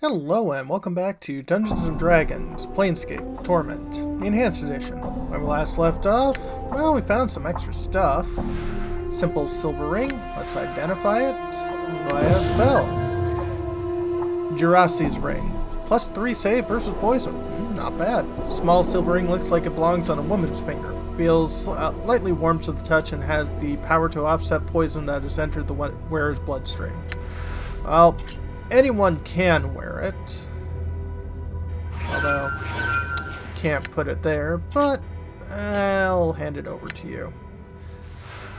Hello and welcome back to Dungeons & Dragons, Planescape, Torment, the Enhanced Edition. When we last left off, well, we found some extra stuff. Simple silver ring, let's identify it via a spell. Jurassi's ring, +3 save versus poison, not bad. Small silver ring looks like it belongs on a woman's finger. Feels lightly warm to the touch and has the power to offset poison that has entered the wearer's bloodstream. Well, anyone can wear it, although can't put it there, but I'll hand it over to you.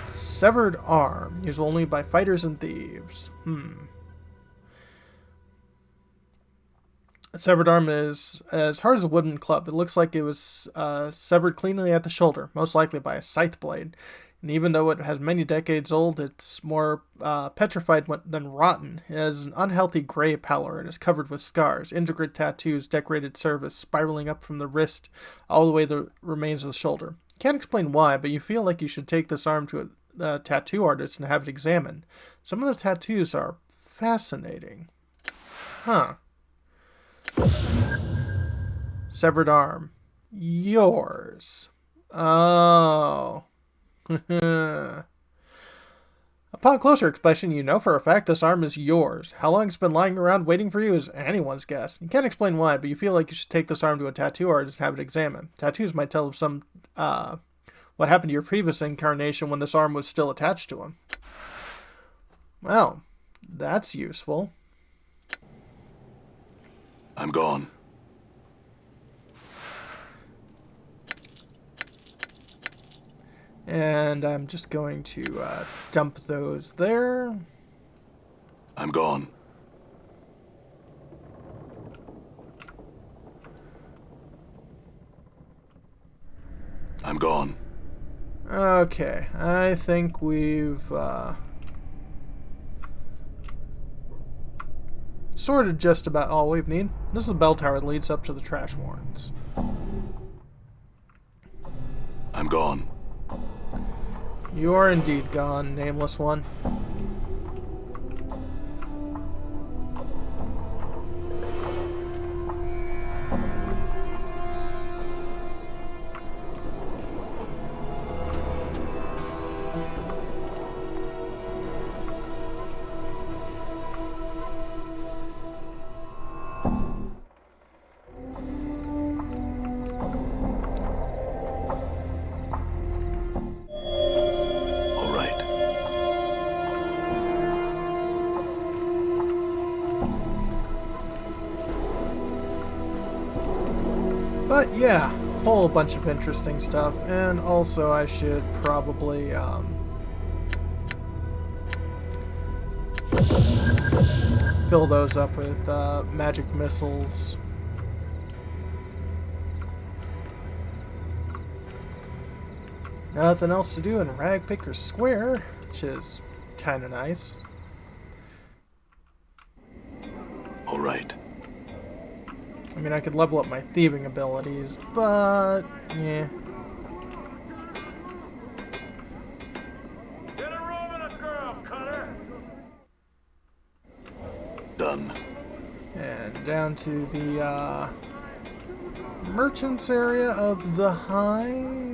Severed arm, used only by fighters and thieves. A severed arm is as hard as a wooden club. It looks like it was severed cleanly at the shoulder, most likely by a scythe blade. And even though it has many decades old, it's more petrified than rotten. It has an unhealthy gray pallor and is covered with scars, intricate tattoos, decorated service, spiraling up from the wrist all the way to the remains of the shoulder. Can't explain why, but you feel like you should take this arm to a tattoo artist and have it examined. Some of the tattoos are fascinating. Huh. Severed arm. Yours. Oh. Upon closer inspection, you know for a fact this arm is yours. How long it's been lying around waiting for you is anyone's guess. You can't explain why, but you feel like you should take this arm to a tattoo artist and have it examined. Tattoos might tell of what happened to your previous incarnation when this arm was still attached to him. Well, that's useful. I'm gone. And I'm just going to dump those there. I'm gone. I'm gone. Okay, I think we've sorted just about all we need. This is the bell tower that leads up to the trash warrens. I'm gone. You are indeed gone, nameless one. But yeah, whole bunch of interesting stuff, and also I should probably fill those up with magic missiles. Nothing else to do in Ragpicker Square, which is kind of nice. All right. I mean, I could level up my thieving abilities, but yeah. Get a room and a girl, Cutter. Done. And down to the merchants area of the Hive.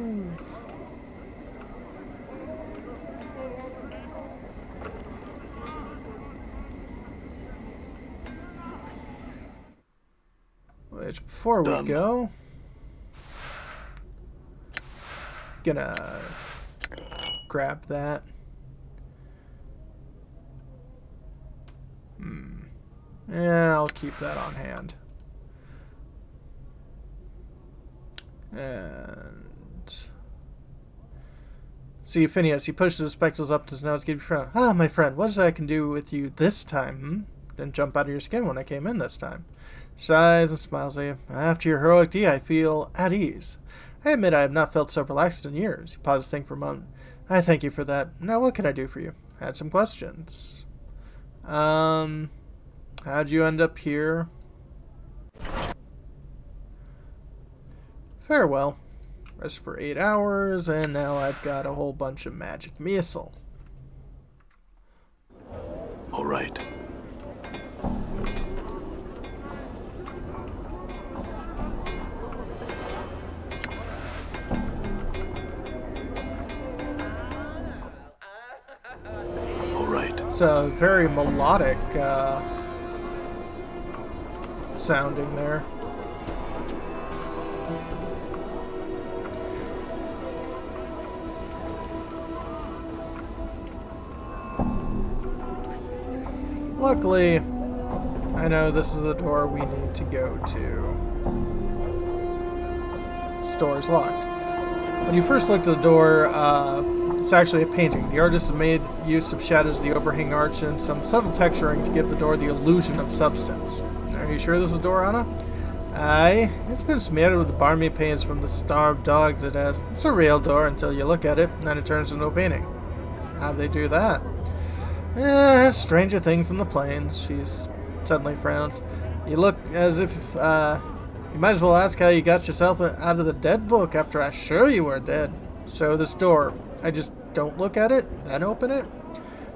Which, before we go, gonna grab that. Yeah, I'll keep that on hand. And see Phineas, he pushes his spectacles up to his nose, give you friend. Ah, my friend, what is it I can do with you this time? Didn't jump out of your skin when I came in this time. Sighs and smiles at you. After your heroic deed, I feel at ease. I admit I have not felt so relaxed in years. You pause to think for a moment. I thank you for that. Now, what can I do for you? I had some questions. How'd you end up here? Farewell. Rest for 8 hours, and now I've got a whole bunch of magic missile. All right. It's very melodic sounding there. Luckily, I know this is the door we need to go to. This door is locked. When you first looked at the door, it's actually a painting. The artist has made use of shadows of the overhanging arch and some subtle texturing to give the door the illusion of substance. Are you sure this is the door, Anna? Aye. It's been smeared with the barmy paints from the starved dogs it has. It's a real door until you look at it, and then it turns into a painting. How'd they do that? Stranger things in the plains. She suddenly frowns. You look as if, you might as well ask how you got yourself out of the dead book after I assure you were dead. So this door, I just don't look at it, then open it?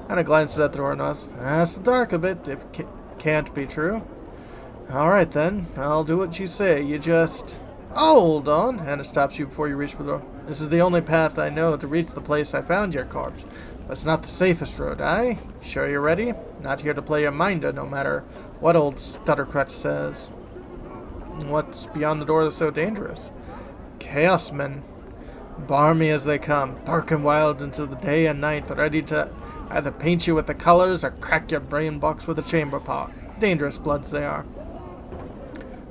Anna glances at the door and nods. That's the dark a bit, if it can't be true. Alright then, I'll do what you say. You just... Hold on! Anna stops you before you reach the door. This is the only path I know to reach the place I found your corpse. But it's not the safest road, aye? Sure you're ready? Not here to play your minder, no matter what old Stuttercrutch says. What's beyond the door that's so dangerous? Chaos men. Barmy as they come, barking wild into the day and night, ready to either paint you with the colors or crack your brain box with a chamber pot. Dangerous bloods they are.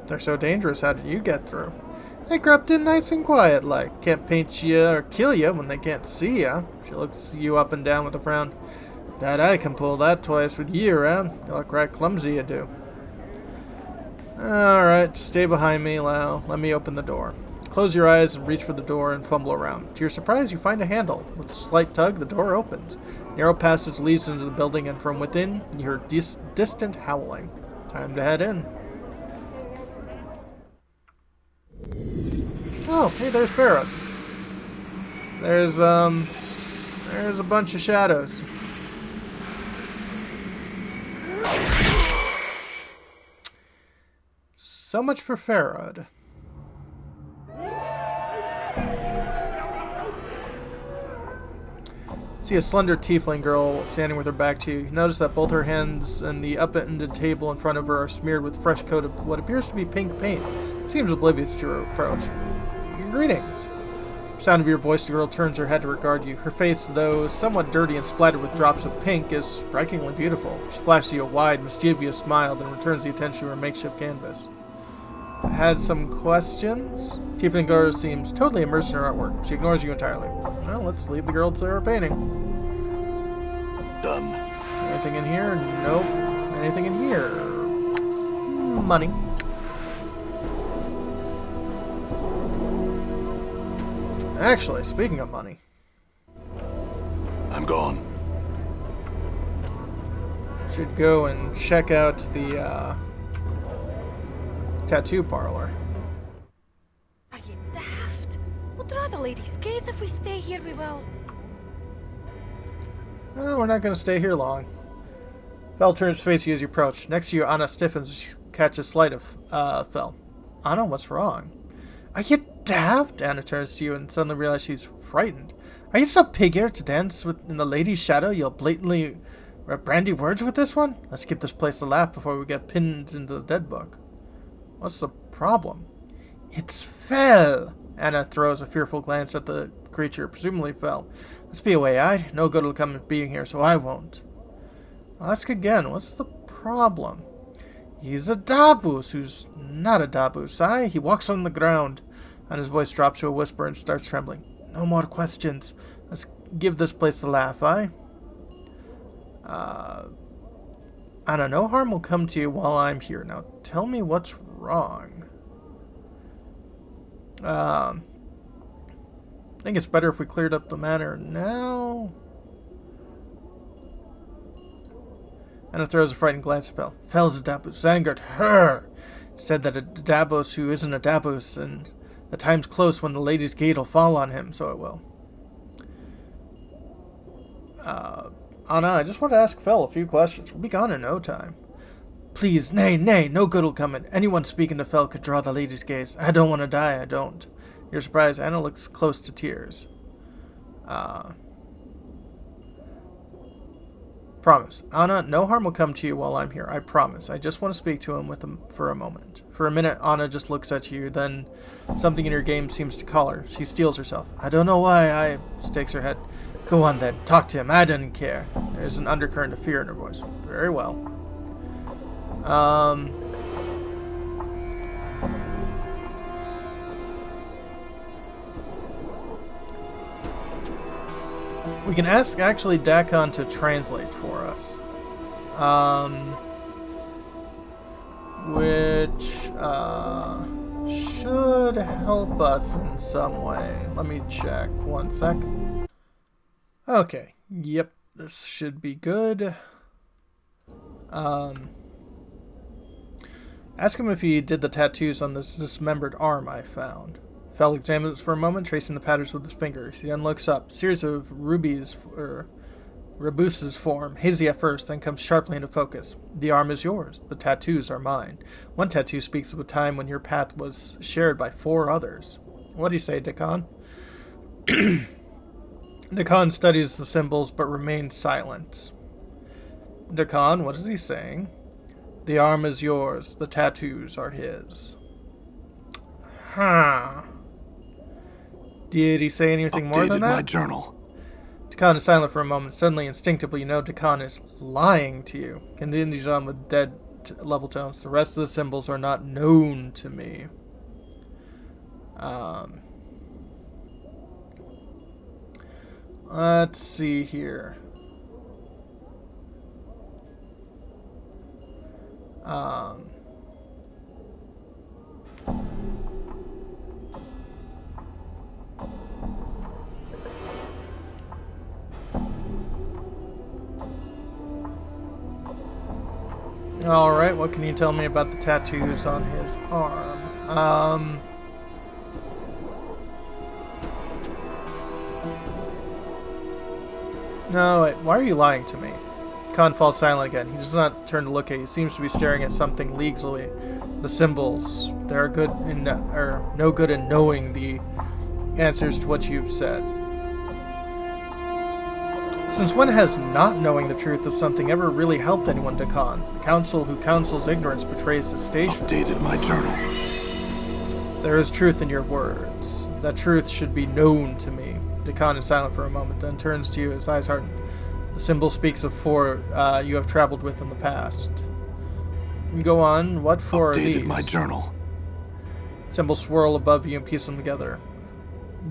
If they're so dangerous, how did you get through? They crept in nice and quiet like. Can't paint you or kill you when they can't see you. She looks you up and down with a frown. That I can pull that twice with you around. You look right clumsy, you do. Alright, just stay behind me, Lau. Let me open the door. Close your eyes and reach for the door and fumble around. To your surprise, you find a handle. With a slight tug, the door opens. Narrow passage leads into the building, and from within, you hear distant howling. Time to head in. Oh, hey, there's Farah. There's a bunch of shadows. So much for Farad. See a slender tiefling girl standing with her back to you. You notice that both her hands and the upended table in front of her are smeared with a fresh coat of what appears to be pink paint. Seems oblivious to her approach. Greetings. Sound of your voice, the girl turns her head to regard you. Her face, though somewhat dirty and splattered with drops of pink, is strikingly beautiful. She flashes you a wide, mischievous smile, then returns the attention to her makeshift canvas. I had some questions? Tiefling girl seems totally immersed in her artwork. She ignores you entirely. Well, let's leave the girl to her painting. Done. Anything in here? Nope. Anything in here? Money. Actually, speaking of money. I'm gone. Should go and check out the tattoo parlor. Are you daft? We'll draw the lady's gaze. If we stay here, we will. Oh, we're not going to stay here long. Fel turns to face you as you approach. Next to you, Anna stiffens as she catches sight of Fel. Anna, what's wrong? Are you daft? Anna turns to you and suddenly realizes she's frightened. Are you so pig-eared to dance in the lady's shadow you'll blatantly brandy words with this one? Let's keep this place to laugh before we get pinned into the dead book. What's the problem? It's Fel! Anna throws a fearful glance at the creature, presumably Fel. Let's be away-eyed. No good will come of being here, so I won't. I'll ask again, what's the problem? He's a Dabus who's not a Dabus, aye? He walks on the ground. And his voice drops to a whisper and starts trembling. No more questions. Let's give this place a laugh, aye? Anna, no harm will come to you while I'm here. Now, tell me what's wrong. I think it's better if we cleared up the matter now. Anna throws a frightened glance at Fel. Fel's a Dabus. Angered her. Said that a Dabus who isn't a Dabus, and the time's close when the lady's gate will fall on him, so it will. Anna, I just want to ask Fel a few questions. We'll be gone in no time. Please, nay, no good will come in. Anyone speaking to Fel could draw the lady's gaze. I don't want to die, I don't. You're surprised. Anna looks close to tears. Promise. Anna, no harm will come to you while I'm here. I promise. I just want to speak to him for a moment. For a minute, Anna just looks at you, then something in her game seems to call her. She steels herself. I don't know why. I stakes her head. Go on then. Talk to him. I didn't care. There's an undercurrent of fear in her voice. Very well. We can ask actually Dakon to translate for us. Which should help us in some way. Let me check. 1 sec. Okay. Yep. This should be good. Ask him if he did the tattoos on this dismembered arm I found. Fel examines it for a moment, tracing the patterns with his fingers. He then looks up. A series of Rabuses form, hazy at first, then comes sharply into focus. The arm is yours. The tattoos are mine. One tattoo speaks of a time when your path was shared by 4 others. What do you say, Dakon? Dakon studies the symbols but remains silent. Dakon, what is he saying? The arm is yours. The tattoos are his. Huh. Did he say anything more than that? Updated my journal. Dakon is silent for a moment. Suddenly, instinctively, you know Dakon is lying to you. Continues on with dead level tones. The rest of the symbols are not known to me. Let's see here. Alright, what can you tell me about the tattoos on his arm? No, wait, why are you lying to me? Khan falls silent again. He does not turn to look at you. He seems to be staring at something leisurely. The symbols. They are good in, or no good in knowing the answers to what you've said. Since when has not knowing the truth of something ever really helped anyone, Dakon? The counsel who counsels ignorance betrays his station. Updated my journal. There is truth in your words. That truth should be known to me. Dakon is silent for a moment, then turns to you, his eyes harden. The symbol speaks of 4 you have traveled with in the past. Go on. What 4 are these? Updated my journal. Symbols swirl above you and piece them together.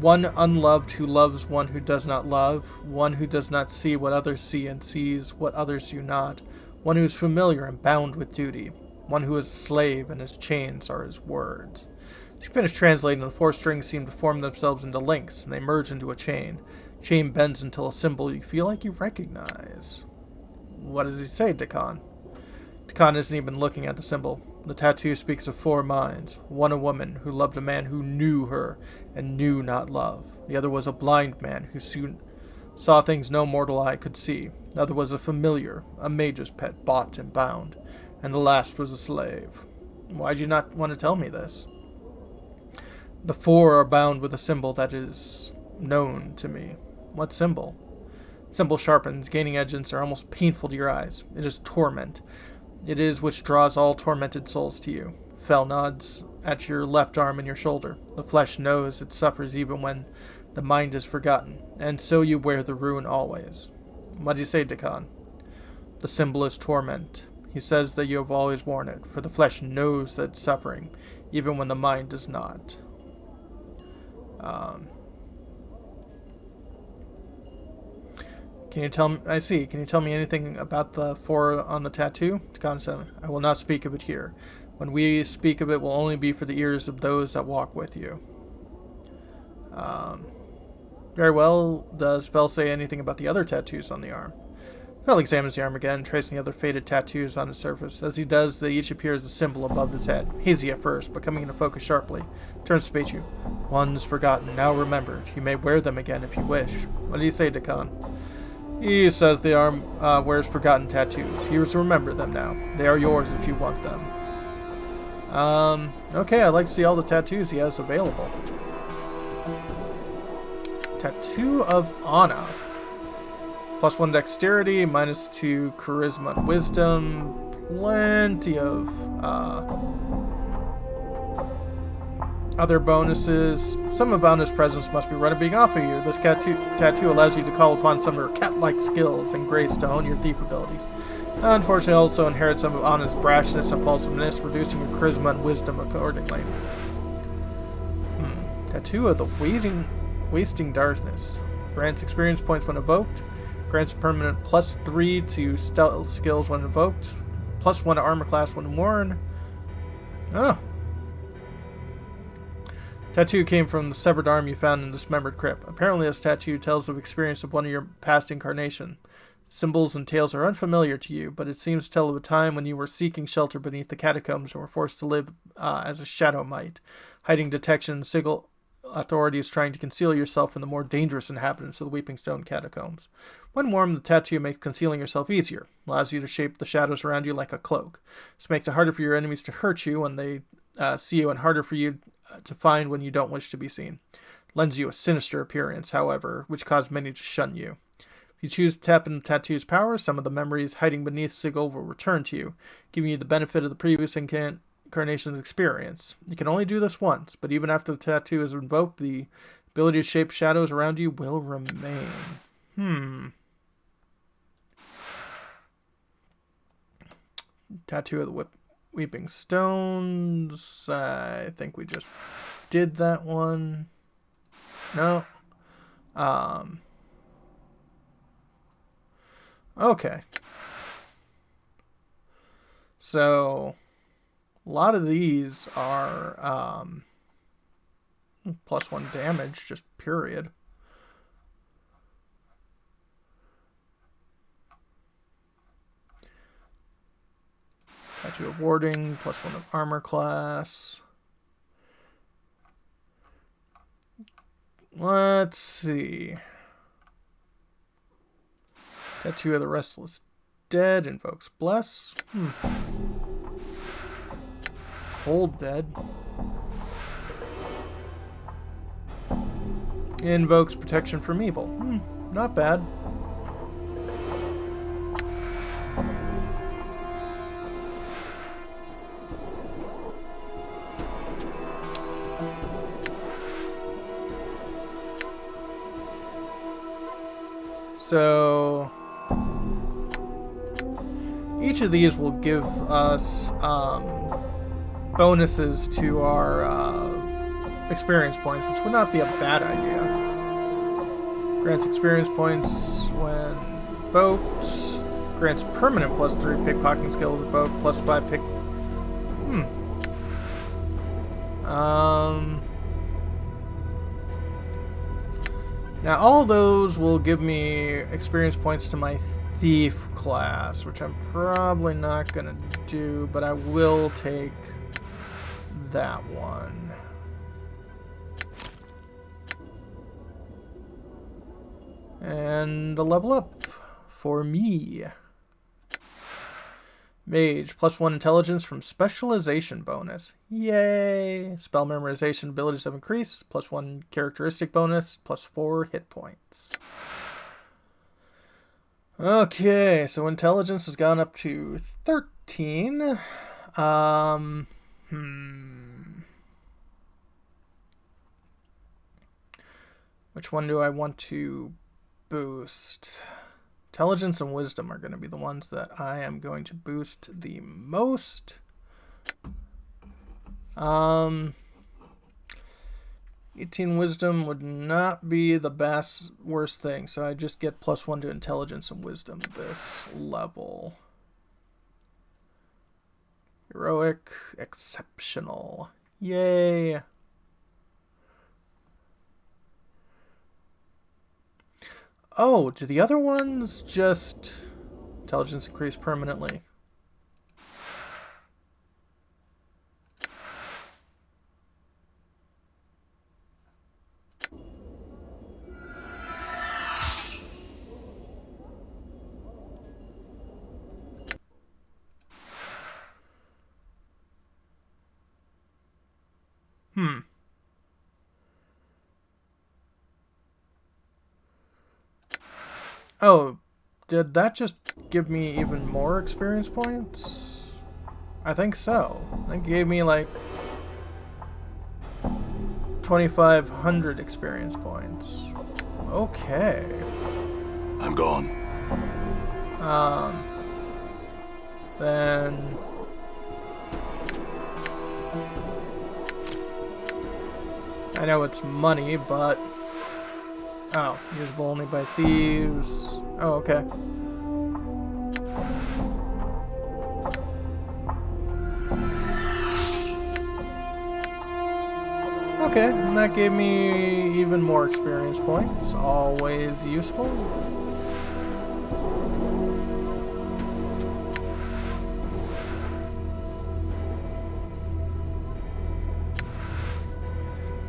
One unloved who loves one who does not love. One who does not see what others see and sees what others do not. One who is familiar and bound with duty. One who is a slave and his chains are his words. As you finish translating, the 4 strings seem to form themselves into links, and they merge into a chain. Chain bends until a symbol you feel like you recognize. What does he say, Dakon? Dakon isn't even looking at the symbol. The tattoo speaks of 4 minds. One a woman who loved a man who knew her and knew not love. The other was a blind man who soon saw things no mortal eye could see. The other was a familiar, a mage's pet, bought and bound. And the last was a slave. Why do you not want to tell me this? The 4 are bound with a symbol that is known to me. What symbol? Symbol sharpens, gaining edges are almost painful to your eyes. It is Torment. It is which draws all tormented souls to you. Fel nods at your left arm and your shoulder. The flesh knows it suffers even when the mind is forgotten, and so you wear the rune always. What do you say, Dakon? The symbol is Torment. He says that you have always worn it, for the flesh knows that it's suffering, even when the mind does not. Can you tell me? I see. Can you tell me anything about the 4 on the tattoo? Dakon said, I will not speak of it here. When we speak of it will only be for the ears of those that walk with you. Very well. Does Fel say anything about the other tattoos on the arm? Fel examines the arm again, tracing the other faded tattoos on his surface. As he does, they each appear as a symbol above his head, hazy at first, but coming into focus sharply. Turns to face you. One's forgotten, now remembered. You may wear them again if you wish. What do you say, Dakon? He says the arm wears forgotten tattoos. He was to remember them now. They are yours if you want them. Okay, I'd like to see all the tattoos he has available. Tattoo of Annah. +1 dexterity, -2 charisma and wisdom. Plenty of other bonuses. Some of Anna's presence must be rubbing off of you. This tattoo allows you to call upon some of her cat-like skills and grace to hone your thief abilities. Unfortunately, also inherit some of Anna's brashness and impulsiveness, reducing your charisma and wisdom accordingly. Tattoo of the Wasting Darkness. Grants experience points when evoked. Grants a permanent +3 to stealth skills when evoked. +1 to armor class when worn. Oh. Tattoo came from the severed arm you found in the dismembered crypt. Apparently this tattoo tells of experience of one of your past incarnation. Symbols and tales are unfamiliar to you, but it seems to tell of a time when you were seeking shelter beneath the catacombs and were forced to live as a shadow might, hiding detection and sigil authorities trying to conceal yourself from the more dangerous inhabitants of the Weeping Stone catacombs. When warm, the tattoo makes concealing yourself easier, allows you to shape the shadows around you like a cloak. This makes it harder for your enemies to hurt you when they see you and harder for you to find when you don't wish to be seen. Lends you a sinister appearance, however, which caused many to shun you. If you choose to tap into the tattoo's power, some of the memories hiding beneath sigil will return to you, giving you the benefit of the previous incarnation's experience. You can only do this once, but even after the tattoo is invoked, the ability to shape shadows around you will remain. Tattoo of the Weeping Stones. I think we just did that one. No. Okay. So a lot of these are +1 damage, just period. Tattoo of warding, +1 of armor class. Let's see. Tattoo of the Restless Dead invokes Bless. Hold Dead. Invokes Protection from Evil. Not bad. So each of these will give us bonuses to our experience points, which would not be a bad idea. Grants experience points when evoked. Grants permanent +3 pickpocketing skill with evoked, +5 pick. Now all those will give me experience points to my thief class, which I'm probably not gonna do, but I will take that one. And a level up for me. Mage, +1 intelligence from specialization bonus. Yay! Spell memorization abilities have increased. +1 characteristic bonus. +4 hit points. Okay, so intelligence has gone up to 13. Which one do I want to boost? Intelligence and wisdom are going to be the ones that I am going to boost the most. 18 wisdom would not be the worst thing, so I just get +1 to intelligence and wisdom this level. Heroic, exceptional. Yay. Oh, do the other ones just intelligence increase permanently? Oh, did that just give me even more experience points? I think so. That gave me like 2,500 experience points. Okay. I'm gone. Then I know it's money, but oh, usable only by thieves. Oh, okay. Okay, and that gave me even more experience points. Always useful.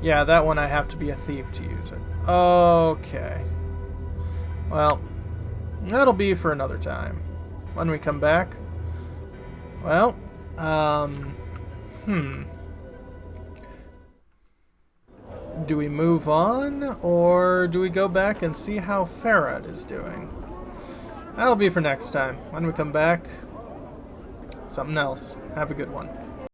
Yeah, that one I have to be a thief to use it. Okay. Well, that'll be for another time. When we come back. Well, do we move on, or do we go back and see how Farad is doing? That'll be for next time. When we come back, something else. Have a good one.